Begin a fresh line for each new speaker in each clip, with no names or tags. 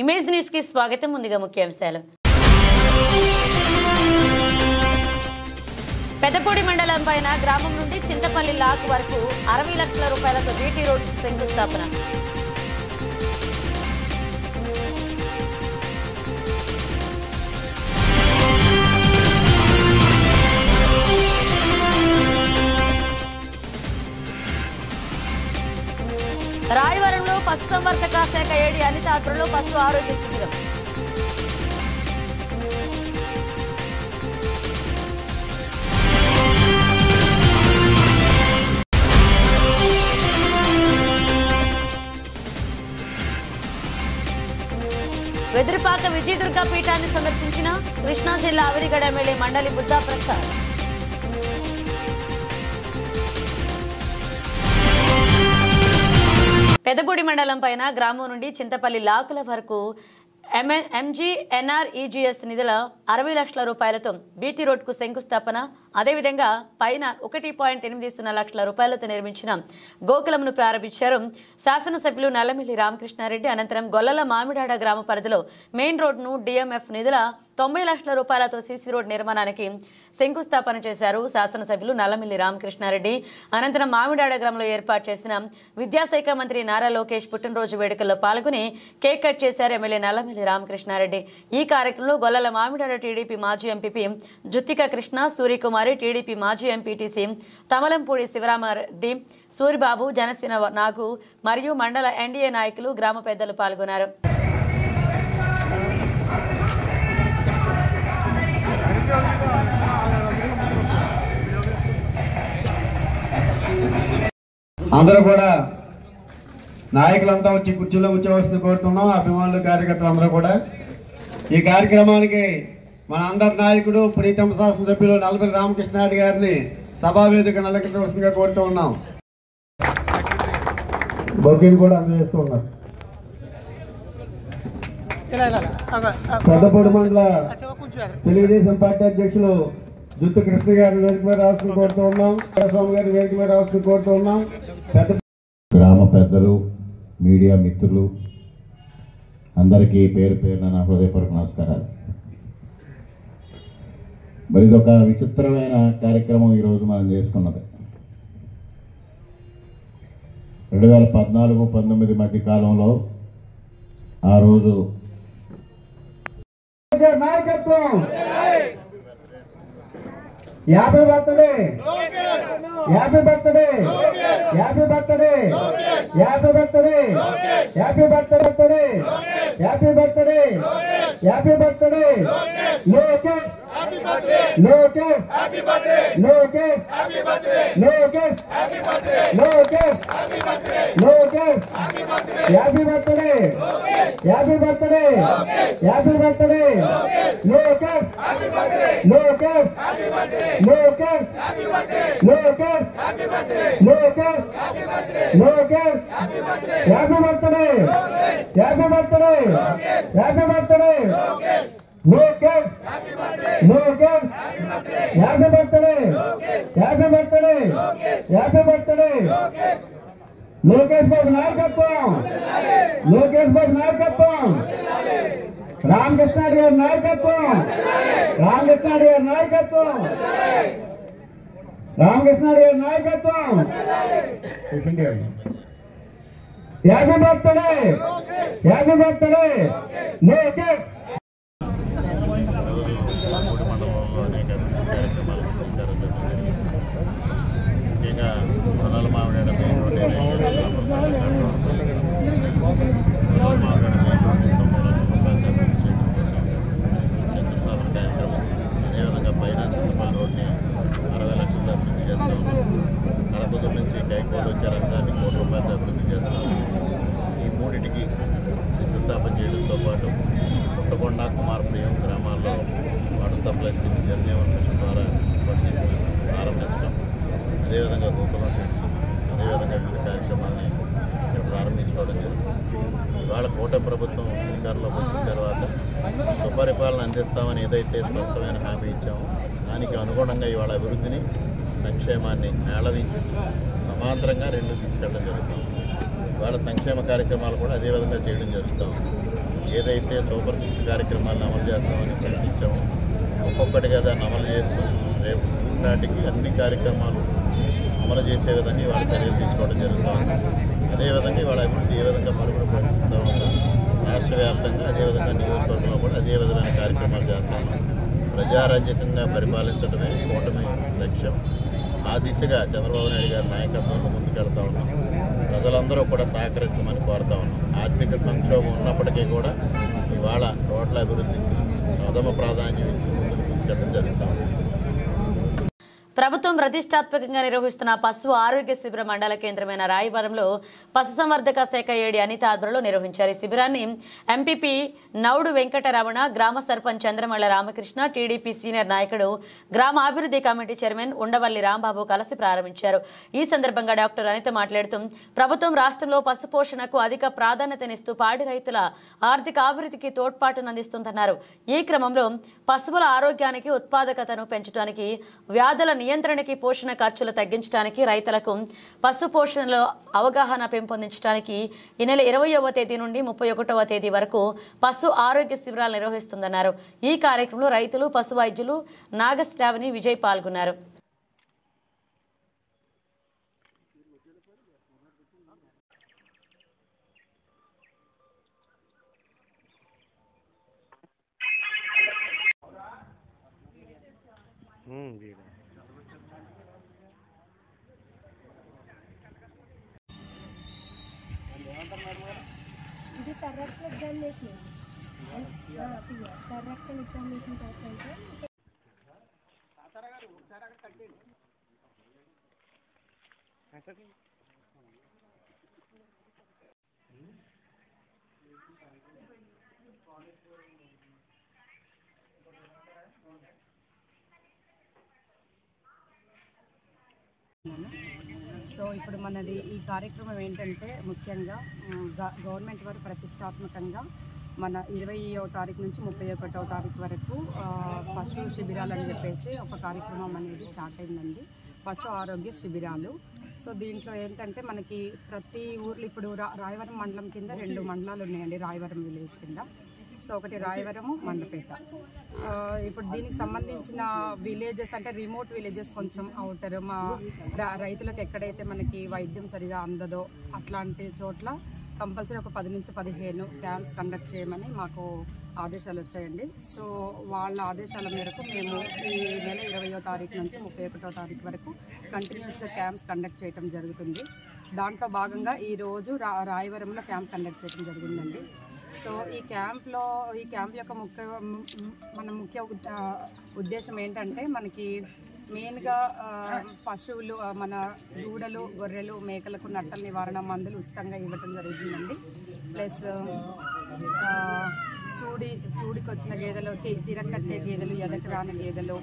Image news కి స్వాగతం. ముందుగా ముఖ్యాంశాలు. పెదపూడి మండలం పైన గ్రామం నుండి చింతపల్లి లాక్ వరకు 60 లక్షల రూపాయలతో బీటీ రోడ్ శంకుస్థాపన. రాయవరంలో పశుసంవర్ధక శాఖ ఏడి అనిత ఆధ్వర్యంలో పశు ఆరోగ్య శిబిరం. వెదురుపాక విజయదుర్గ పీఠాన్ని సందర్శించిన కృష్ణా జిల్లా ఆవిరిగడ ఎమ్మెల్యే మండలి బుద్ధా ప్రసాద్. పెదపూడి మండలం పైన గ్రామం నుండి చింతపల్లి లాకుల వరకు MGNREGS నిధుల 60 లక్షల రూపాయలతో బీటీ రోడ్కు శంకుస్థాపన. అదేవిధంగా పైన 1.80 లక్షల రూపాయలతో నిర్మించిన గోకులంను ప్రారంభించారు శాసనసభ్యులు నల్లమిల్లి రామకృష్ణారెడ్డి. అనంతరం గొల్లల మామిడాడ గ్రామ పరిధిలో మెయిన్ రోడ్ను DMF నిధుల 90 లక్షల రూపాయలతో సీసీ రోడ్ నిర్మాణానికి శంకుస్థాపన చేశారు శాసనసభ్యులు నల్లమిల్లి రామకృష్ణారెడ్డి. అనంతరం మామిడాడ గ్రామంలో ఏర్పాటు చేసిన విద్యాశాఖ మంత్రి నారా లోకేష్ పుట్టినరోజు వేడుకల్లో పాల్గొని కేక్ కట్ చేశారు ఎమ్మెల్యే నల్లమిల్లి రామకృష్ణారెడ్డి. ఈ కార్యక్రమంలో గొల్లల మామిడాడ టీడీపీ మాజీ ఎంపీపీ జుత్తిక కృష్ణ, సూర్యకుమారి, టీడీపీ మాజీ ఎంపీటీసీ తమలంపూడి శివరామారెడ్డి, సూరిబాబు, జనసేన నాగు మరియు మండల ఎన్డీఏ నాయకులు, గ్రామ పెద్దలు పాల్గొన్నారు.
అందరూ కూడా నాయకులంతా వచ్చి కుర్చీలో కూర్చోవలసింది కోరుతున్నాం. అభిమానులు, కార్యకర్తలు అందరూ కూడా ఈ కార్యక్రమానికి మన అందరి నాయకుడు ప్రీతం శాసనసభ్యులు నల్లమిల్లి రామకృష్ణారెడ్డి గారిని సభావేదిక నల్లకృష్ణగా కోరుతూ ఉన్నాం. బొగ్గీలు కూడా అందజేస్తూ ఉన్నారు. పెద్దపూడి మండల తెలుగుదేశం పార్టీ అధ్యక్షులు జుత్తు కృష్ణ గారిని వేదిక మీద రావాల్సింది కోరుతూ ఉన్నాం. స్వామి గారిని వేదిక మీద రావాల్సింది కోరుతూ ఉన్నాం.
గ్రామ పెద్దలు, మీడియా మిత్రులు అందరికీ పేరు పేరున నా హృదయపూర్వక నమస్కారాలు. మరి ఇదొక విచిత్రమైన కార్యక్రమం ఈరోజు మనం చేసుకున్నది. 2014-19 మధ్య కాలంలో ఆ రోజు
నాయకత్వం 50 birthday 50 birthday 50 birthday 50 birthday 50 birthday 50 birthday 50 birthday Lokesh happy birthday Lokesh happy birthday Lokesh happy birthday Lokesh happy birthday Lokesh happy birthday Lokesh happy birthday happy birthday happy birthday happy birthday Lokesh happy birthday Lokesh happy birthday Lokesh happy birthday Lokesh happy birthday Lokesh happy birthday Lokesh happy birthday happy birthday happy birthday happy birthday Lokesh happy birthday Lokesh happy birthday happy birthday happy birthday Lokesh Babu నాయకత్వం లోకేష్ బాబు నాయకత్వం రామకృష్ణారెడ్డి గారి నాయకత్వం రామకృష్ణారెడ్డి గారి నాయకత్వం రామకృష్ణారెడ్డి గారి నాయకత్వం happy birthday happy birthday Lokesh.
ముఖ్యంగా గొల్లల Mamidada main road శంకుస్థాపన కార్యక్రమం. అదేవిధంగా పైన చింతపల్లి రోడ్ని 60 లక్షలతో అభివృద్ధి చేస్తాం. కడపదూరు నుంచి కైకోలు వచ్చే రహదారిని ₹1 కోట్లతో అభివృద్ధి చేస్తాం. ఈ మూడింటికి శంకుస్థాపన చేయడంతో పాటు పుట్టకొండ, కుమారపురం గ్రామాల్లో water supply scheme Jal Jeevan mission ద్వారా ప్రారంభించడం, అదేవిధంగా గోకులం సెట్స్, అదేవిధంగా వివిధ కార్యక్రమాలని ఇక్కడ ప్రారంభించుకోవడం జరిగింది. ఇవాళ కూటమి ప్రభుత్వం అధికారంలోకి వచ్చిన తర్వాత సుపరిపాలన అందిస్తామని ఏదైతే స్పష్టమైన హామీ ఇచ్చామో దానికి అనుగుణంగా ఇవాళ అభివృద్ధిని, సంక్షేమాన్ని మేళవించి సమాంతరంగా రెండు తీసుకెళ్ళడం జరుగుతుంది. ఇవాళ సంక్షేమ కార్యక్రమాలు కూడా అదేవిధంగా చేయడం జరుగుతాం. ఏదైతే సూపర్ 6 కార్యక్రమాలను అమలు చేస్తామని ప్రకటించామో ఒక్కొక్కటిగా దాన్ని అమలు చేస్తూ రేపు నాటికి అన్ని కార్యక్రమాలు అమలు చేసే విధంగా ఇవాళ చర్యలు తీసుకోవడం జరుగుతుంది. అదేవిధంగా ఇవాళ అభివృద్ధి ఏ విధంగా మరుగుడు పడుతూ ఉందో రాష్ట్ర వ్యాప్తంగా అదేవిధంగా నియోజకవర్గంలో కూడా అదే విధమైన కార్యక్రమాలు చేస్తాము. ప్రజారాజ్యకంగా పరిపాలించడమే కూటమి లక్ష్యం. ఆ దిశగా చంద్రబాబు నాయుడు గారి నాయకత్వంలో ముందుకెళ్తా ఉన్నాం. ప్రజలందరూ కూడా సహకరించమని కోరుతా ఉన్నాం. ఆర్థిక సంక్షోభం ఉన్నప్పటికీ కూడా ఇవాళ రోడ్ల అభివృద్ధికి ప్రథమ ప్రాధాన్యం ఇచ్చి ముందుకు తీసుకెళ్ళడం జరుగుతూ ఉంది.
ప్రభుత్వం ప్రతిష్టాత్మకంగా నిర్వహిస్తున్న పశు ఆరోగ్య శిబిర మండల కేంద్రమైన రాయవరంలో పశుసంవర్ధక శాఖ ఏడి అనిత ఆధ్వర్యంలో నిర్వహించారు. ఈ శిబిరాన్ని ఎంపీపీ నౌడు వెంకటరమణ, గ్రామ సర్పంచ్ చంద్రమల్ల రామకృష్ణ, టీడీపీ సీనియర్ నాయకుడు, గ్రామాభివృద్ధి కమిటీ చైర్మన్ ఉండవల్లి రాంబాబు కలిసి ప్రారంభించారు. ఈ సందర్భంగా డాక్టర్ అనిత మాట్లాడుతూ ప్రభుత్వం రాష్ట్రంలో పశుపోషణకు అధిక ప్రాధాన్యతనిస్తూ పాడి రైతుల ఆర్థిక అభివృద్ధికి తోడ్పాటునందిస్తుందన్నారు. ఈ క్రమంలో పశువుల ఆరోగ్యానికి, ఉత్పాదకతను పెంచడానికి, వ్యాధుల నియంత్రణకి, పోషణ ఖర్చులు తగ్గించడానికి, రైతులకు పశు పోషణలో అవగాహన పెంపొందించడానికి ఈ నెల 20వ తేదీ నుండి 31వ తేదీ వరకు పశు ఆరోగ్య శిబిరాలు నిర్వహిస్తుందన్నారు. ఈ కార్యక్రమంలో రైతులు, పశు వైద్యులు నాగశ్రావణి, విజయ్ పాల్గొన్నారు.
ఇది కరెక్ట్ ఎగ్జామినేషన్ కరెక్ట్ ఎగ్జామినేషన్ చేస్తుంటే
సో ఇప్పుడు మనది ఈ కార్యక్రమం ఏంటంటే ముఖ్యంగా గవర్నమెంట్ వారు ప్రతిష్టాత్మకంగా మన 20వ తారీఖు నుంచి 31వ తారీఖు వరకు పశు శిబిరాలు అని చెప్పేసి ఒక కార్యక్రమం అనేది స్టార్ట్ అయిందండి. పశు ఆరోగ్య శిబిరాలు. సో దీంట్లో ఏంటంటే మనకి ప్రతి ఊర్లో ఇప్పుడు రాయవరం మండలం కింద 2 మండలాలు ఉన్నాయండి, రాయవరం విలేజ్ కింద. సో ఒకటి రాయవరము, మండపేట. ఇప్పుడు దీనికి సంబంధించిన విలేజెస్ అంటే రిమోట్ విలేజెస్ కొంచెం అవుటర్ మా రైతులకు ఎక్కడైతే మనకి వైద్యం సరిగా అందదో అట్లాంటి చోట్ల కంపల్సరీ ఒక 10 నుంచి 15 క్యాంప్స్ కండక్ట్ చేయమని మాకు ఆదేశాలు వచ్చాయండి. సో వాళ్ళ ఆదేశాల మేరకు మేము ఈ నెల 20వ తారీఖు నుంచి 31వ తారీఖు వరకు కంటిన్యూస్గా క్యాంప్స్ కండక్ట్ చేయడం జరుగుతుంది. దాంట్లో భాగంగా ఈరోజు రాయవరంలో క్యాంప్ కండక్ట్ చేయడం జరిగిందండి. సో ఈ క్యాంప్ యొక్క ముఖ్య ఉద్దేశం ఏంటంటే మనకి మెయిన్గా పశువులు మన దూడలు, గొర్రెలు, మేకలకు నట్టల నివారణ మందులు ఉచితంగా ఇవ్వటం జరుగుతుందండి. ప్లస్ చూడికి వచ్చిన గేదెలు, తిరగట్టే గేదెలు, ఎదకు రాని గేదెలు,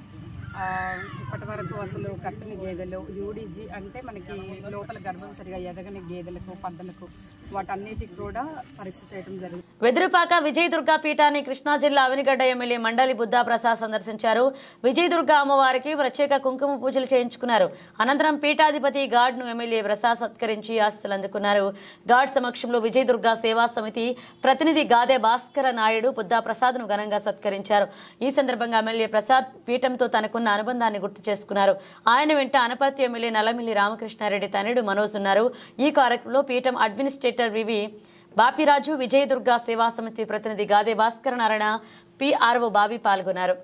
ఇప్పటి వరకు అసలు కట్టని గేదెలు, యూడీజీ అంటే మనకి లోపల గర్భం సరిగా ఎదగని గేదెలకు, పద్దలకు వాటన్నిటికి కూడా పరీక్ష చేయడం జరుగుతుంది.
వెదురుపాక విజయదుర్గ పీఠాన్ని కృష్ణా జిల్లా అవినిగడ్డ ఎమ్మెల్యే మండలి బుద్ధా ప్రసాద్ సందర్శించారు. విజయదుర్గ అమ్మవారికి ప్రత్యేక కుంకుమ పూజలు చేయించుకున్నారు. అనంతరం పీఠాధిపతి గాడ్ను ఎమ్మెల్యే ప్రసాద్ సత్కరించి ఆశీస్సులు అందుకున్నారు. గాడ్ సమక్షంలో విజయదుర్గ సేవా సమితి ప్రతినిధి గాదే భాస్కర నాయుడు బుద్ధా ప్రసాద్ను ఘనంగా సత్కరించారు. ఈ సందర్భంగా ఎమ్మెల్యే ప్రసాద్ పీఠంతో తనకున్న అనుబంధాన్ని గుర్తు చేసుకున్నారు. ఆయన వెంట అనపర్తి ఎమ్మెల్యే నల్లమిల్లి రామకృష్ణారెడ్డి తనయుడు మనోజ్ ఉన్నారు. ఈ కార్యక్రమంలో పీఠం అడ్మినిస్ట్రేటర్ వివి బాపిరాజు, విజయదుర్గ సేవా సమితి ప్రతినిధి గాదే భాస్కర నారాయణ, పిఆర్ఓ బాబీ పాల్గొన్నారు.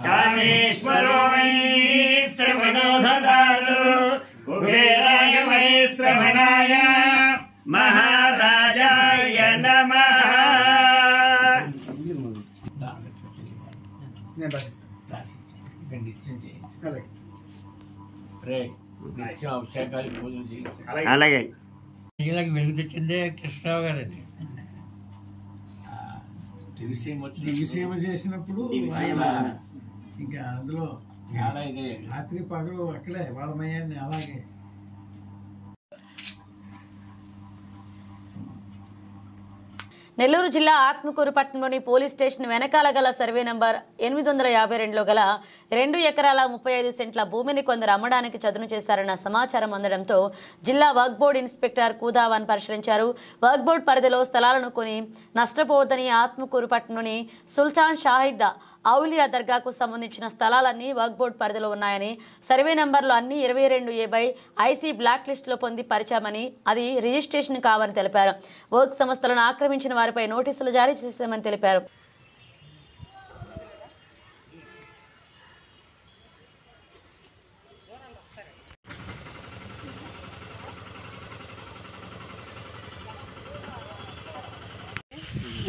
కామేశ్వరో వై శ్రవణోధాలు కుబేరాయ వై శ్రవణాయ మహారాజాయ నమః.
అలాగే వీళ్ళకి వెలుగు తెచ్చిందే కృష్ణరావు గారండి. దివిసీమ చేసినప్పుడు ఇంకా అందులో చాలా ఇదే రాత్రి పగలు అక్కడే వాళ్ళమయ్యాన్ని అలాగే.
నెల్లూరు జిల్లా ఆత్మకూరు పట్టణంలోని పోలీస్ స్టేషన్ వెనకాల గల సర్వే నంబర్ 852లో గల 2 ఎకరాల 35 సెంట్ల భూమిని కొందరు అమ్మడానికి చదును చేశారన్న సమాచారం అందడంతో జిల్లా వర్క్ బోర్డు ఇన్స్పెక్టర్ కూదావాన్ పరిశీలించారు. వర్క్ బోర్డు పరిధిలో స్థలాలను కొని నష్టపోవద్దని ఆత్మకూరు పట్టణంలోని సుల్తాన్ షాహిద్ ఔలియా దర్గాకు సంబంధించిన స్థలాలన్నీ వర్క్ బోర్డు పరిధిలో ఉన్నాయని, సర్వే నంబర్లు అన్ని 22A ఐసీ బ్లాక్ లిస్టులో పొంది పరిచామని, అది రిజిస్ట్రేషన్ కావని తెలిపారు. వర్క్ సంస్థలను ఆక్రమించిన వారిపై నోటీసులు జారీ చేశామని తెలిపారు.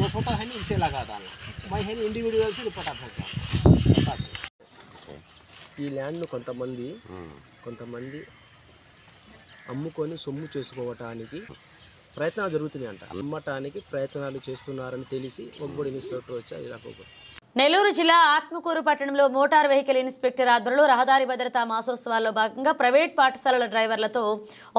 वो फोटो है नहीं, इसे लगा डालना, मैं है इंडिविजुअल से पटा फेंका. ఈ ల్యాండ్ను కొంతమంది అమ్ముకొని సొమ్ము చేసుకోవటానికి ప్రయత్నాలు జరుగుతున్నాయంట. అమ్మటానికి ప్రయత్నాలు చేస్తున్నారని తెలిసి ఒక్కడు ఇన్స్పెక్టర్ వచ్చి అది రాకపోతే
నెల్లూరు జిల్లా ఆత్మకూరు పట్టణంలో మోటార్ వెహికల్ ఇన్స్పెక్టర్ ఆధ్వర్యంలో రహదారి భద్రతా మాసోత్సవాల్లో భాగంగా ప్రైవేట్ పాఠశాలల డ్రైవర్లతో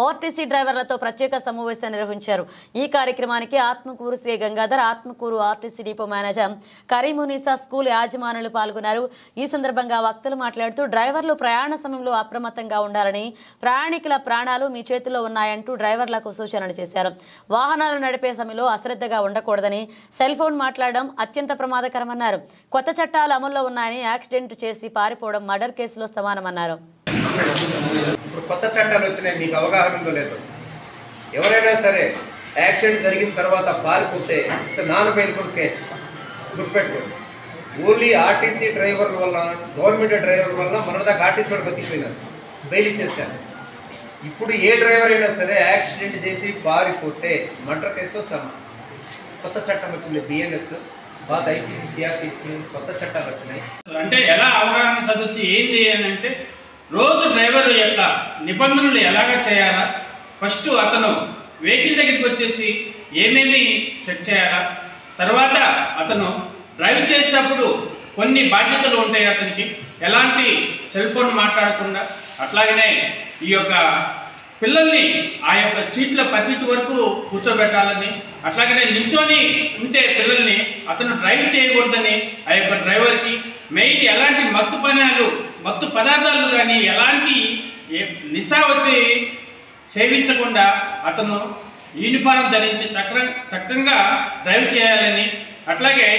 ఆర్టీసీ డ్రైవర్లతో ప్రత్యేక సమావేశం నిర్వహించారు. ఈ కార్యక్రమానికి Atmakur C Gangadhar, Atmakur RTC depot manager Karimunnisa, school యాజమానులు పాల్గొన్నారు. ఈ సందర్భంగా వక్తలు మాట్లాడుతూ డ్రైవర్లు ప్రయాణ సమయంలో అప్రమత్తంగా ఉండాలని, ప్రయాణికుల ప్రాణాలు మీ చేతుల్లో ఉన్నాయంటూ డ్రైవర్లకు సూచనలు చేశారు. వాహనాలు నడిపే సమయంలో అశ్రద్ధగా ఉండకూడదని, సెల్ ఫోన్ మాట్లాడడం అత్యంత ప్రమాదకరమన్నారు. కొత్త చట్టాలు అమల్లో ఉన్నాయని, యాక్సిడెంట్ చేసి పారిపోవడం మర్డర్ కేసులో సమానమన్నారు.
ఇప్పుడు కొత్త చట్టాలు వచ్చినాయి, మీకు అవగాహన ఉందో లేదో. ఎవరైనా సరే యాక్సిడెంట్ జరిగిన తర్వాత పారిపోతే ఇట్స్ నాన్ బెయిలబుల్ కేసు, గుర్తుపెట్టుకోండి. ఓన్లీ ఆర్టీసీ డ్రైవర్ల వల్ల, గవర్నమెంట్ డ్రైవర్ వల్ల మొన్నదాకా ఆర్టీసీ వాడు బతికిపోయినారు, బెయిల్ ఇచ్చేసారు. ఇప్పుడు ఏ డ్రైవర్ అయినా సరే యాక్సిడెంట్ చేసి పారిపోతే మర్డర్ కేసులో సమానం. కొత్త చట్టం వచ్చింది, బిఎన్ఎస్ బాత్ ఐపీసీ సిఆర్పీసీ కొత్త చట్టాలు వచ్చినాయి.
అంటే ఎలా అవగాహన చదవచ్చు ఏంటి అని అంటే, రోజు డ్రైవర్ యొక్క నిబంధనలు ఎలాగ చేయాలా, ఫస్ట్ అతను వెహికల్ దగ్గరికి వచ్చేసి ఏమేమి చెక్ చేయాలా, తర్వాత అతను డ్రైవ్ చేసేటప్పుడు కొన్ని బాధ్యతలు ఉంటాయి అతనికి, ఎలాంటి సెల్ ఫోన్ మాట్లాడకుండా, అట్లాగనే ఈ యొక్క పిల్లల్ని ఆ యొక్క సీట్ల పరిమితి వరకు కూర్చోబెట్టాలని, అట్లాగనే నిల్చొని ఉంటే పిల్లల్ని అతను డ్రైవ్ చేయకూడదని ఆ యొక్క డ్రైవర్కి మెయిన్ ఎలాంటి మత్తు పదార్థాలు కానీ ఎలాంటి నిశా వచ్చి సేవించకుండా అతను యూనిఫారం ధరించి చక్కగా డ్రైవ్ చేయాలని, అట్లాగే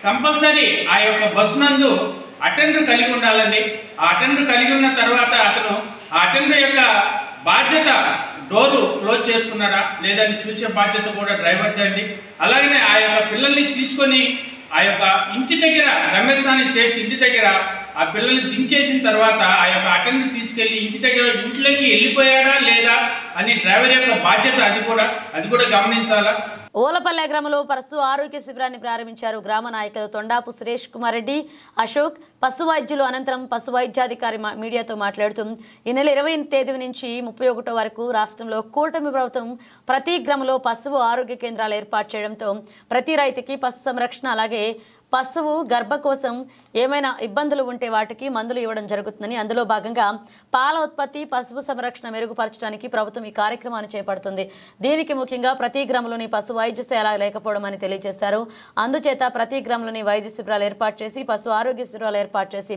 కంపల్సరీ ఆ యొక్క బస్సు నందు అటెండర్ కలిగి ఉండాలండి. ఆ అటెండర్ కలిగి ఉన్న తర్వాత అతను ఆ అటెండర్ యొక్క బాధ్యత డోరు క్లోజ్ చేసుకున్నాడా లేదని చూసే బాధ్యత కూడా డ్రైవర్ది అండి. అలాగనే ఆ యొక్క పిల్లల్ని తీసుకొని ఆ యొక్క ఇంటి దగ్గర గమ్యస్థానం చేర్చి ఇంటి దగ్గర ఆ పిల్లల్ని దించేసిన తర్వాత ఆ యొక్క అటెండర్ తీసుకెళ్లి ఇంట్లోకి వెళ్ళిపోయాడా లేదా అని డ్రైవర్ యొక్క బాధ్యత, అది కూడా గమనించాలా.
ఓలపల్లె గ్రామంలో పశు ఆరోగ్య శిబిరాన్ని ప్రారంభించారు. గ్రామ నాయకులు తొండాపు సురేష్ కుమార్ రెడ్డి, అశోక్, పశు వైద్యులు. అనంతరం పశు వైద్యాధికారి మీడియాతో మాట్లాడుతూ ఈ నెల 20వ తేదీ నుంచి 31 వరకు రాష్ట్రంలో కూటమి ప్రభుత్వం ప్రతి గ్రామంలో పశువు ఆరోగ్య కేంద్రాలు ఏర్పాటు చేయడంతో ప్రతి రైతుకి పశు సంరక్షణ, అలాగే పశువు గర్భకోశం ఏమైనా ఇబ్బందులు ఉంటే వాటికి మందులు ఇవ్వడం జరుగుతుందని, అందులో భాగంగా పాల ఉత్పత్తి, పశువు సంరక్షణ మెరుగుపరచడానికి ప్రభుత్వం ఈ కార్యక్రమాన్ని చేపడుతుంది. దీనికి ముఖ్యంగా ప్రతి గ్రామంలోని పశు వైద్యశాల లేకపోవడం అని తెలియజేశారు. అందుచేత ప్రతి గ్రామంలోని వైద్య శిబిరాలు ఏర్పాటు చేసి పశు ఆరోగ్య శిబిరాలు ఏర్పాటు చేసి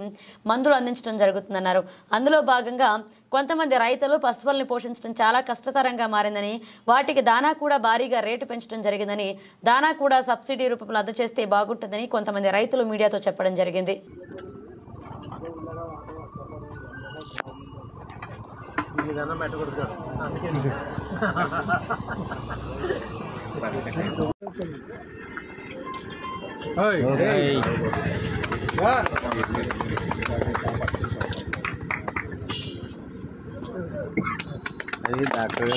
మందులు అందించడం జరుగుతుందన్నారు. అందులో భాగంగా కొంతమంది రైతులు పశువుల్ని పోషించడం చాలా కష్టతరంగా మారిందని, వాటికి దానా కూడా భారీగా రేటు పెంచడం జరిగిందని, దానా కూడా సబ్సిడీ రూపంలో అందజేస్తే బాగుంటుందని కొంతమంది రైతులు మీడియాతో చెప్పడం జరిగింది.
డాక్టర్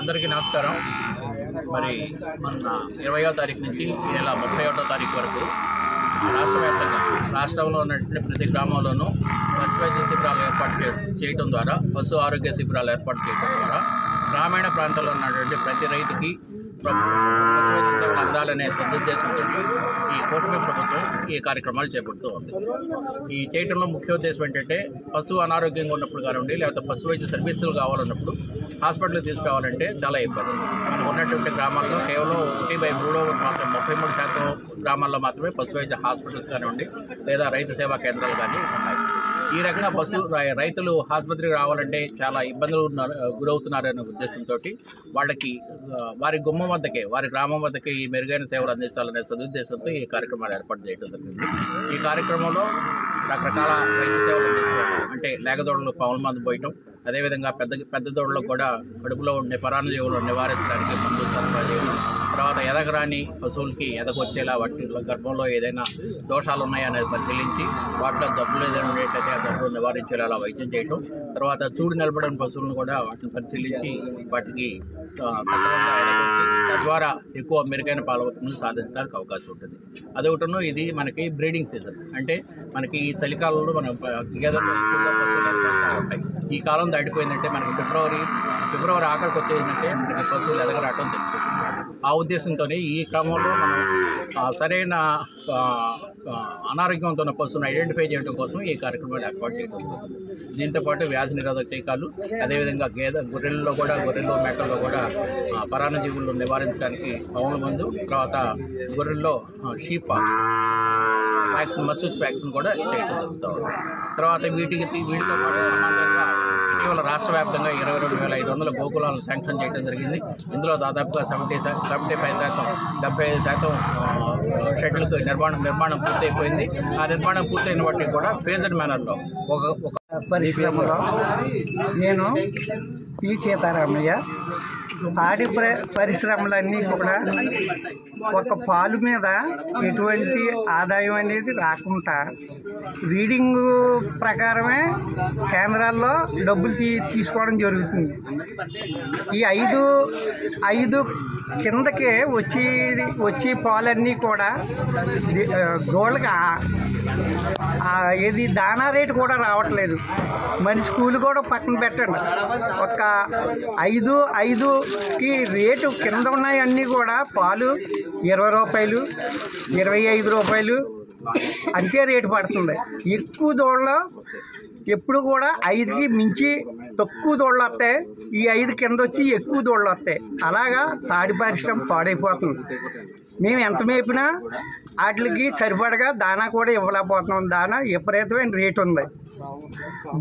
అందరికీ నమస్కారం. మరి మొన్న 20వ తారీఖు నుంచి ఈ నెల 31వ తారీఖు వరకు రాష్ట్రంలో ఉన్నటువంటి ప్రతి గ్రామంలోనూ పశు వైద్య శిబిరాలు ఏర్పాటు చేయడం ద్వారా, పశు ఆరోగ్య శిబిరాలు ఏర్పాటు చేయడం ద్వారా గ్రామీణ ప్రాంతాల్లో ఉన్నటువంటి ప్రతి రైతుకి పశు వైద్య సేవలు అందాలనే సదుద్దేశంతో ఈ కూటమి ప్రభుత్వం ఈ కార్యక్రమాలు చేపడుతూ ఉంది. ఈ చేయడంలో ముఖ్య ఉద్దేశం ఏంటంటే, పశువు అనారోగ్యంగా ఉన్నప్పుడు కానివ్వండి, లేకపోతే పశు వైద్య సర్వీసులు కావాలన్నప్పుడు హాస్పిటల్కి తీసుకురావాలంటే చాలా ఇబ్బంది. మనకు ఉన్నటువంటి గ్రామాల్లో కేవలం 1/3 మాత్రం 33% గ్రామాల్లో మాత్రమే పశు వైద్య హాస్పిటల్స్ కానివ్వండి లేదా రైతు సేవా కేంద్రాలు కానీ ఉన్నాయి. ఈ రకంగా రైతులు ఆసుపత్రికి రావాలంటే చాలా ఇబ్బందులు గురవుతున్నారనే ఉద్దేశంతో వాళ్ళకి వారి గుమ్మం వద్దకే, వారి గ్రామం వద్దకే ఈ మెరుగైన సేవలు అందించాలనే సదుద్దేశంతో ఈ కార్యక్రమాలు ఏర్పాటు చేయడం జరిగింది. ఈ కార్యక్రమంలో రకరకాల వైద్య సేవలు అందిస్తారు. అంటే లేగదోడలు పాముల మందు పోయటం, అదేవిధంగా పెద్ద దోడలకు కూడా కడుపులో ఉండే పరాన్నజీవులను నివారించడానికి మందులు సరఫరా చేయడం, తర్వాత ఎదగరాని పశువులకి ఎదగొచ్చేలా వాటి గర్భంలో ఏదైనా దోషాలు ఉన్నాయనేది పరిశీలించి వాటిలో జబ్బులు ఏదైనా ఉండేటైతే ఆ జబ్బులు నివారించేలా వైద్యం చేయటం, తర్వాత చూడు నిలబడిన పశువులను కూడా వాటిని పరిశీలించి వాటికి సక్రమంగా ఎదగొచ్చి తద్వారా ఎక్కువ మెరుగైన పాల ఉత్పత్తులను సాధించడానికి అవకాశం ఉంటుంది. అదొకటను ఇది మనకి బ్రీడింగ్ సీజన్. అంటే మనకి ఈ చలికాలంలో మనం గేదెలు ఎక్కువగా పశువులు ఎదగొస్తూ ఉంటాయి. ఈ కాలం దాటిపోయిందంటే మనకి ఫిబ్రవరి ఆఖరికి వచ్చేసిందంటే మనకి పశువులు ఎదగరాటం తెలుస్తుంది. ఆ ఉద్దేశంతోనే ఈ క్రమంలో మనం సరైన అనారోగ్యంతో ఉన్న పశువులను ఐడెంటిఫై చేయడం కోసం ఈ కార్యక్రమాలు ఏర్పాటు చేయడం జరుగుతుంది. దీంతోపాటు వ్యాధి నిరోధక టీకాలు, అదేవిధంగా గొర్రెల్లో మేకల్లో కూడా పరాన్నజీవులను నివారించడానికి పాముల మందు, తర్వాత గొర్రెల్లో షీప్ పాక్స్ వ్యాక్సిన్, మస్యూజ్ వ్యాక్సిన్ కూడా చేయడం జరుగుతూ ఉంది. తర్వాత వీటితో పాటు సమాంతరంగా ఇటీవల రాష్ట్ర వ్యాప్తంగా 22,500 గోకులాలను శాంక్షన్ చేయడం జరిగింది. ఇందులో దాదాపుగా 75%, 75% షెడ్లకు నిర్మాణం పూర్తయిపోయింది. ఆ నిర్మాణం పూర్తయిన వాటికి కూడా ఫేజ్డ్ మేనర్లో ఒక
పరిశ్రమలో నేను పి సీతారామయ్య పాడి పరిశ్రమలన్నీ కూడా ఒక పాలు మీద ఎటువంటి ఆదాయం అనేది రాకుండా రీడింగ్ ప్రకారమే కేంద్రాల్లో డబ్బులు తీసుకోవడం జరుగుతుంది. ఈ ఐదు కిందకే వచ్చి పాలన్నీ కూడా దోళ్ళకి ఏది దానా రేటు కూడా రావట్లేదు. మనిషి కూలి కూడా పక్కన పెట్టండి. ఒక 5కి రేటు కింద ఉన్నాయన్నీ కూడా పాలు 20 రూపాయలు, 25 రూపాయలు అంతే రేటు పడుతుంది. ఎక్కువ దోళ్ళలో ఎప్పుడు కూడా 5కి మించి తక్కువ దోళ్ళు వస్తాయి, ఈ 5 కింద వచ్చి ఎక్కువ దోళ్ళు వస్తాయి. అలాగా పాడి పరిశ్రమ పాడైపోతుంది. మేము ఎంత మేపినా వాటికి సరిపడగా దానా కూడా ఇవ్వలేకపోతున్నాం. దానా విపరీతమైన రేటు ఉంది.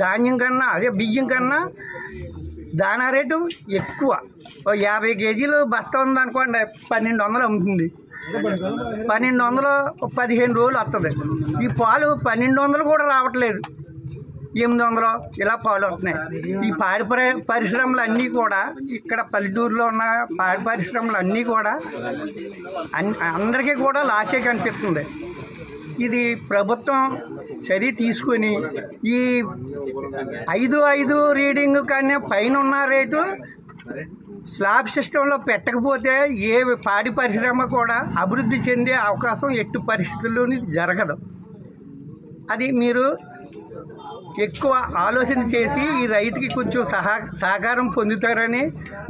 ధాన్యం కన్నా బియ్యం కన్నా దానా రేటు ఎక్కువ. 50 కేజీలు బస్తా ఉందనుకోండి 1200 అమ్ముతుంది. 1200 15 రోజులు వస్తుంది. ఈ పాలు 1200 కూడా రావట్లేదు, 800 ఇలా పాలు వస్తున్నాయి. ఈ పాడి పరిశ్రమలు అన్నీ కూడా ఇక్కడ పల్లెటూరులో ఉన్న పాడి పరిశ్రమలు అన్నీ కూడా అందరికీ కూడా లాసే కనిపిస్తుంది. ఇది ప్రభుత్వం చర్య తీసుకొని ఈ 5 రీడింగ్ కానీ పైన ఉన్న రేటు స్లాబ్ సిస్టంలో పెట్టకపోతే ఏ పాడి పరిశ్రమ కూడా అభివృద్ధి చెందే అవకాశం ఎట్టి పరిస్థితుల్లోని జరగదు. అది మీరు ఎక్కువ ఆలోచన చేసి ఈ రైతుకి కొంచెం సహకారం పొందుతారని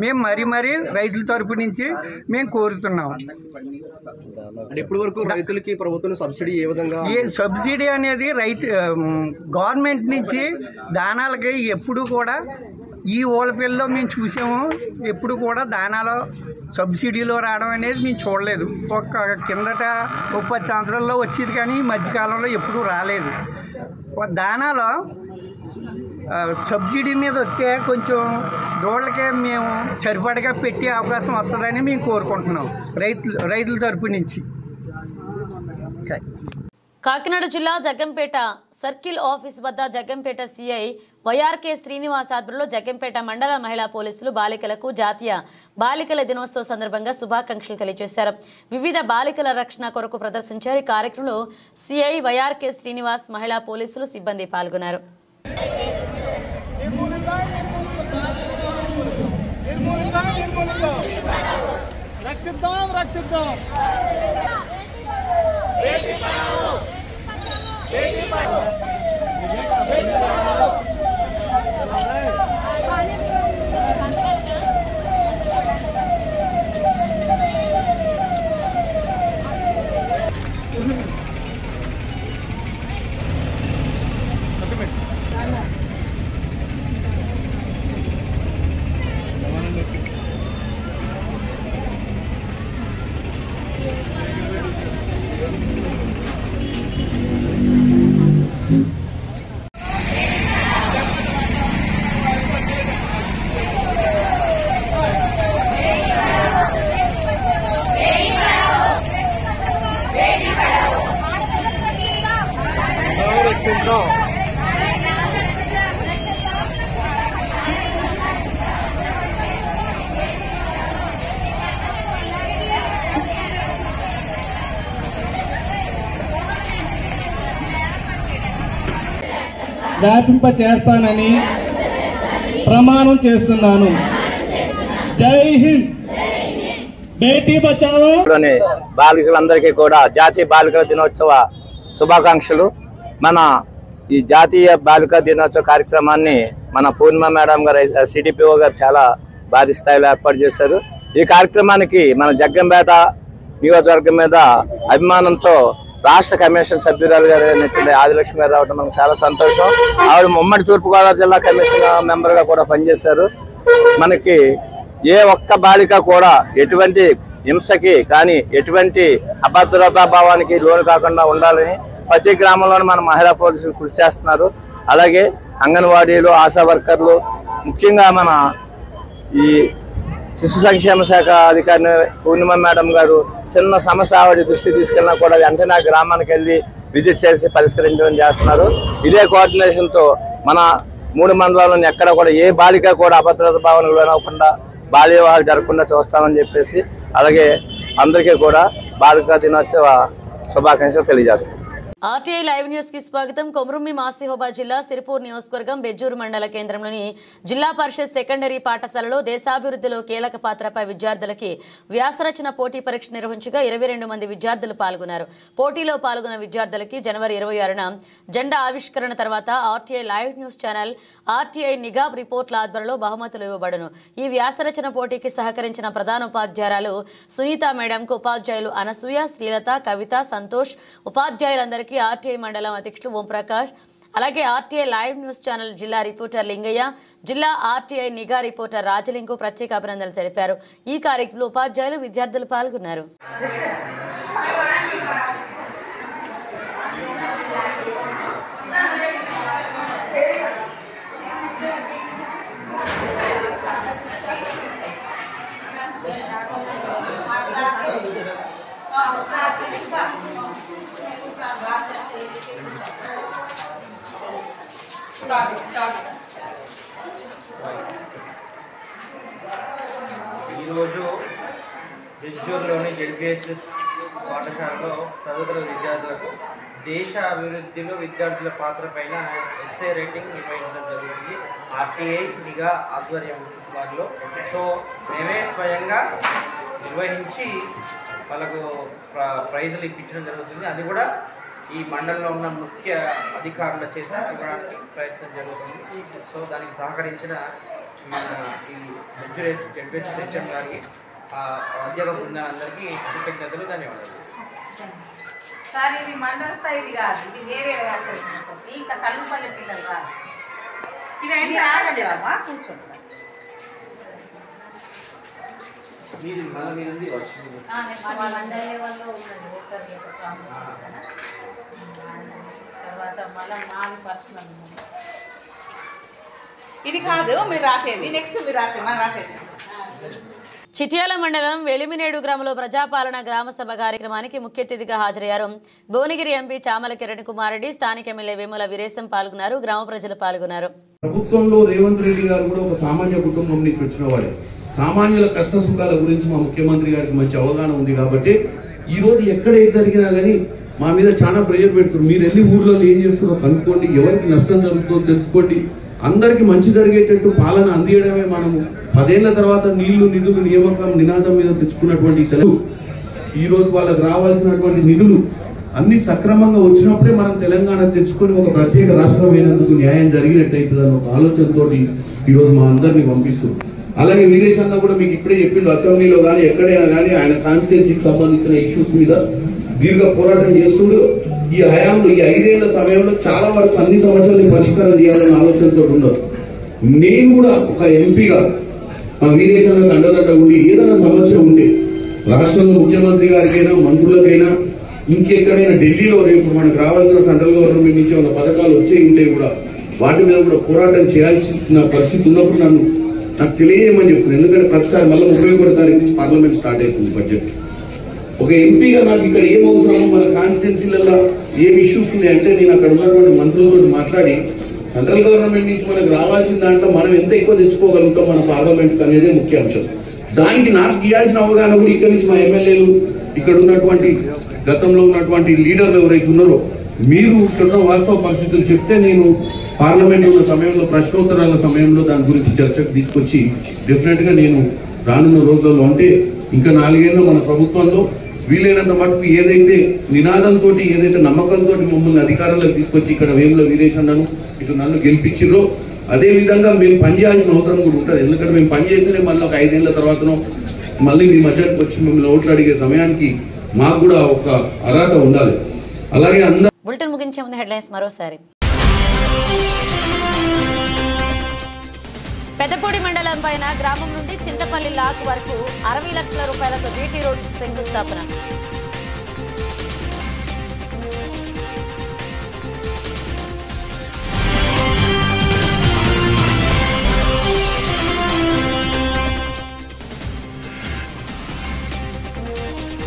మేము మరీ రైతుల తరపు నుంచి మేము కోరుతున్నాము.
ఇప్పటి వరకు రైతులకి ప్రభుత్వం సబ్సిడీ ఏ విధంగా?
సబ్సిడీ అనేది గవర్నమెంట్ నుంచి దానాలకి ఎప్పుడు కూడా ఈ ఊలపిల్లలో మేము చూసాము. ఎప్పుడు కూడా దానాలో సబ్సిడీలో రావడం అనేది మేము చూడలేదు. ఒక కిందట 30 సంవత్సరాల్లో వచ్చేది కానీ ఈ మధ్యకాలంలో ఎప్పుడూ రాలేదు. దానాలో సబ్సిడీ మీద వస్తే కొంచెం దోళ్ళకే మేము సరిపడగా పెట్టే అవకాశం వస్తుందని మేము కోరుకుంటున్నాం రైతుల తరపు నుంచి.
కాకినాడ జిల్లా జగ్గంపేట సర్కిల్ ఆఫీస్ వద్ద జగ్గంపేట సిఐ వైఆర్కే శ్రీనివాస్ ఆధ్వర్యంలో జగ్గంపేట మండల మహిళా పోలీసులు బాలికలకు జాతీయ బాలికల దినోత్సవ సందర్భంగా శుభాకాంక్షలు తెలియజేశారు. వివిధ బాలికల రక్షణ కొరకు ప్రదర్శించారు. ఈ కార్యక్రమంలో సిఐ వైఆర్కే శ్రీనివాస్, మహిళా పోలీసులు, సిబ్బంది పాల్గొన్నారు.
రక్షిద్దాం వ్యాపింప చేస్తానని ప్రమాణం చేస్తున్నాను. జై హింద్. బేటీ బచావో.
బాలికలందరికీ కూడా జాతీయ బాలికల దినోత్సవ శుభాకాంక్షలు. మన ఈ జాతీయ బాలికా దినోత్సవ కార్యక్రమాన్ని మన పూర్ణిమ మేడం గారు సిడిపిఓ గారు చాలా భారీ స్థాయిలో ఏర్పాటు చేశారు. ఈ కార్యక్రమానికి మన జగ్గంపేట నియోజకవర్గం మీద అభిమానంతో రాష్ట్ర కమిషన్ సభ్యురాలు గారు ఆదిలక్ష్మి గారు రావడం మనకు చాలా సంతోషం. ఆవిడ ఉమ్మడి తూర్పుగోదావరి జిల్లా కమిషన్ మెంబర్గా కూడా పనిచేశారు. మనకి ఏ ఒక్క బాలిక కూడా ఎటువంటి హింసకి కానీ ఎటువంటి అభద్రతా భావానికి లోను కాకుండా ఉండాలని ప్రతి గ్రామంలోనూ మన మహిళా పోలీసులు కృషి చేస్తున్నారు. అలాగే అంగన్వాడీలు, ఆశా వర్కర్లు, ముఖ్యంగా మన ఈ శిశు సంక్షేమ శాఖ అధికారిని పూర్ణిమ మేడం గారు చిన్న సమస్య ఆవిడ దృష్టి తీసుకెళ్ళినా కూడా వెంటనే గ్రామానికి వెళ్ళి విజిట్ చేసి పరిష్కరించడం చేస్తున్నారు. ఇదే కోఆర్డినేషన్తో మన 3 మండలాలను ఎక్కడ కూడా ఏ బాలిక కూడా అభద్రత భావనకు లోనవ్వకుండా బాల్య వివాహాలు జరగకుండా చూస్తామని చెప్పేసి, అలాగే అందరికీ కూడా బాలికా దినోత్సవ శుభాకాంక్షలు తెలియజేస్తాం.
ఆర్టీఐ లైవ్ న్యూస్ కి స్వాగతం. కొమరుమి మాసిహోబా జిల్లా సిరిపూర్ నియోజకవర్గం బెజ్జూరు మండల కేంద్రంలోని జిల్లా పరిషత్ సెకండరీ పాఠశాలలో దేశాభివృద్ధిలో కీలక పాత్రపై విద్యార్థులకి వ్యాసరచన పోటీ పరీక్ష నిర్వహించగా 22 మంది విద్యార్థులు పాల్గొన్నారు. పోటీలో పాల్గొన్న విద్యార్థులకి జనవరి 26న జెండా ఆవిష్కరణ తర్వాత RTI live news channel, RTI నిఘా రిపోర్ట్ల ఆధ్వర్యంలో బహుమతులు ఇవ్వబడును. ఈ వ్యాసరచన పోటీకి సహకరించిన ప్రధాన ఉపాధ్యాయురాలు సునీత మేడంకు ఉపాధ్యాయులు అనసూయ, శ్రీలత, కవిత, సంతోష్, ఉపాధ్యాయులందరికీ ఆర్టీఐ మండలం అధ్యక్షులు ఓంప్రకాష్, అలాగే ఆర్టీఐ లైవ్ న్యూస్ ఛానల్ జిల్లా రిపోర్టర్ లింగయ్య, జిల్లా ఆర్టీఐ నిఘా రిపోర్టర్ రాజలింగు ప్రత్యేక అభినందనలు తెలిపారు. ఈ కార్యక్రమంలో ఉపాధ్యాయులు, విద్యార్థులు పాల్గొన్నారు.
ఈరోజు బెజ్జూరులోని జెడ్పిఎస్ఎస్ పాఠశాలలో చదువుతున్న విద్యార్థులకు దేశ అభివృద్ధిలో విద్యార్థుల పాత్ర పైన ఎస్ఏ రైటింగ్ నిర్వహించడం జరుగుతుంది. ఆర్టీఐ నిఘా ఆధ్వర్యం వారిలో. సో మేమే స్వయంగా నిర్వహించి వాళ్ళకు ప్రైజులు ఇప్పించడం జరుగుతుంది. అది కూడా ఈ మండలంలో ఉన్న ముఖ్య అధికారుల చేత ఇవ్వడానికి ప్రయత్నం జరుగుతుంది. సో దానికి సహకరించిన ఈ జెడ్పిఎస్ఎస్ హెచ్ఎం గారికి, అధ్యాపక బృందాలందరికీ కృతజ్ఞతలు, ధన్యవాదాలు.
సార్ ఇది మండల స్థాయిది కాదు, ఇది వేరే ఇంకా సల్లుపల్లి పిల్లలు కాదు. ఇది ఆగండి అమ్మా, కూర్చోండి. మండల లెవెల్లో ఉన్నది తర్వాత మళ్ళీ మాది పర్సనల్. ఇది కాదు మీరు రాసేది, నెక్స్ట్ మీరు రాసేది, మనం రాసేది.
చిట్యాల మండలం వెలిమినేడు గ్రామంలో ప్రజాపాలన గ్రామ సభ కార్యక్రమానికి ముఖ్య అతిథిగా హాజరయ్యారు. భువనగిరి ఎంపీ చామల కిరణ్ కుమార్ రెడ్డి, స్థానిక ఎమ్మెల్యే వేముల వీరేశం పాల్గొన్నారు. గ్రామ ప్రజలు పాల్గొన్నారు.
ప్రభుత్వంలో రేవంత్ రెడ్డి గారు కూడా ఒక సామాన్య కుటుంబం నుంచి వచ్చిన వాడు. సామాన్యుల కష్ట సుఖాల గురించి మా ముఖ్యమంత్రి గారికి మంచి అవగాహన ఉంది కాబట్టి ఈ రోజు ఎక్కడ ఏది జరిగినా కానీ మా మీద చాలా ప్రెషర్ పెడుతున్నారు. మీరు ఎన్ని ఊర్లలో ఏం చేస్తున్నారో కనుక్కోండి, ఎవరికి నష్టం జరుగుతుందో తెలుసుకోండి, అందరికీ మంచి జరిగేటట్టు పాలన అందియడమే మనము 10 ఏళ్ల తర్వాత నీళ్లు, నిధులు, నియామకం నినాదం మీద తెచ్చుకున్నటువంటి తెలుగు ఈ రోజు వాళ్ళకు రావాల్సినటువంటి నిధులు అన్ని సక్రమంగా వచ్చినప్పుడే మనం తెలంగాణ తెచ్చుకొని ఒక ప్రత్యేక రాష్ట్రం అయినందుకు న్యాయం జరిగినట్టయితుందని ఒక ఆలోచనతో ఈరోజు మా అందరినీ పంపిస్తున్నాం. అలాగే వీరేష్ అన్న కూడా మీకు ఇప్పుడే చెప్పిండు, అసెంబ్లీలో కానీ ఎక్కడైనా కానీ ఆయన కాన్స్టిట్యున్సీకి సంబంధించిన ఇష్యూస్ మీద దీర్ఘ పోరాటం చేస్తుడు. ఈ హయాంలో ఈ 5 ఏళ్ల సమయంలో చాలా వరకు అన్ని సమస్యలను పరిష్కారం చేయాలన్న ఆలోచనతో ఉన్నారు. నేను కూడా ఒక ఎంపీగా మా వీరేష్ అన్నకు అండదండ ఉండి ఏదైనా సమస్య ఉంటే రాష్ట్రంలో ముఖ్యమంత్రి గారికైనా మంత్రులకైనా ఇంకెక్కడైనా ఢిల్లీలో రేపు మనకు రావాల్సిన సెంట్రల్ గవర్నమెంట్ నుంచి ఉన్న పథకాలు వచ్చే ఉంటే కూడా వాటి మీద కూడా పోరాటం చేయాల్సిన పరిస్థితి ఉన్నప్పుడు నాకు తెలియజేయమని చెప్తున్నాను. ఎందుకంటే ప్రతిసారి మళ్ళీ 31వ తారీఖు నుంచి పార్లమెంట్ స్టార్ట్ అవుతుంది బడ్జెట్. ఒక ఎంపీగా నాకు ఇక్కడ ఏం అవసరమో మన కాన్స్టిట్యున్సీలలో ఏం ఇష్యూస్ ఉన్నాయంటే నేను అక్కడ ఉన్నటువంటి మంత్రులతో మాట్లాడి సెంట్రల్ గవర్నమెంట్ నుంచి మనకు రావాల్సిన దాంట్లో మనం ఎంత ఎక్కువ తెచ్చుకోగలుగుతాం మన పార్లమెంట్కి అనేదే ముఖ్య అంశం. దానికి నాకు ఇవ్వాల్సిన అవగాహన కూడా ఇక్కడ నుంచి మా ఎమ్మెల్యేలు ఇక్కడ ఉన్నటువంటి గతంలో ఉన్నటువంటి లీడర్లు ఎవరైతే ఉన్నారో మీరు ఇక్కడ వాస్తవ పరిస్థితులు చెప్తే నేను పార్లమెంట్ ఉన్న సమయంలో ప్రశ్నోత్తరాల సమయంలో దాని గురించి చర్చకు తీసుకొచ్చి డెఫినెట్గా నేను రానున్న రోజులలో అంటే ఇంకా 4 ఏళ్ళు మన ప్రభుత్వంలో వీలైనంత మటుకు ఏదైతే నినాదంతో ఏదైతే నమ్మకంతో మమ్మల్ని అధికారంలోకి తీసుకొచ్చి ఇక్కడ వేముల వీరేష్ అన్నను ఇటు నన్ను గెలిపించిండ్రో అదే విధంగా మేము పనిచేయాల్సిన అవసరం కూడా ఉంటుంది. ఎందుకంటే మేము పనిచేస్తేనే మళ్ళీ ఒక 5 ఏళ్ల తర్వాతనో మళ్ళీ మీ మధ్యానికి వచ్చి మిమ్మల్ని ఓట్లు అడిగే సమయానికి మాకు కూడా ఒక అర్హత ఉండాలి. అలాగే అందరూ
బులెటిన్ ముగించే ముందు హెడ్లైన్స్ మరోసారి. పెద్దపూడి మండలం పైన గ్రామం నుండి చింతపల్లి లాక్ వరకు 60 లక్షల రూపాయలతో బీటీ రోడ్డు శంకుస్థాపన.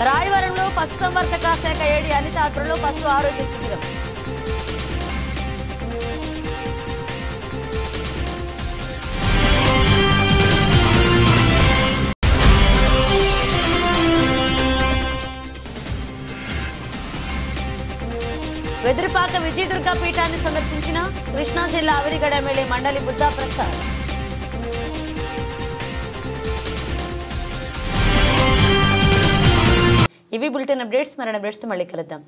రాయవరంలో పశుసంవర్ధక శాఖ ఏడి అనిత ఆధ్వర్యంలో పశు ఆరోగ్య శిబిరం. వెదురుపాక విజయదుర్గ పీఠాన్ని సందర్శించిన కృష్ణా జిల్లా అవరిగడ ఎమ్మెల్యే మండలి బుద్ధా ప్రసాద్. ఇవి బులెటిన్ అప్డేట్స్. మరిన్ని అప్డేట్స్తో మళ్ళీ కలుద్దాం.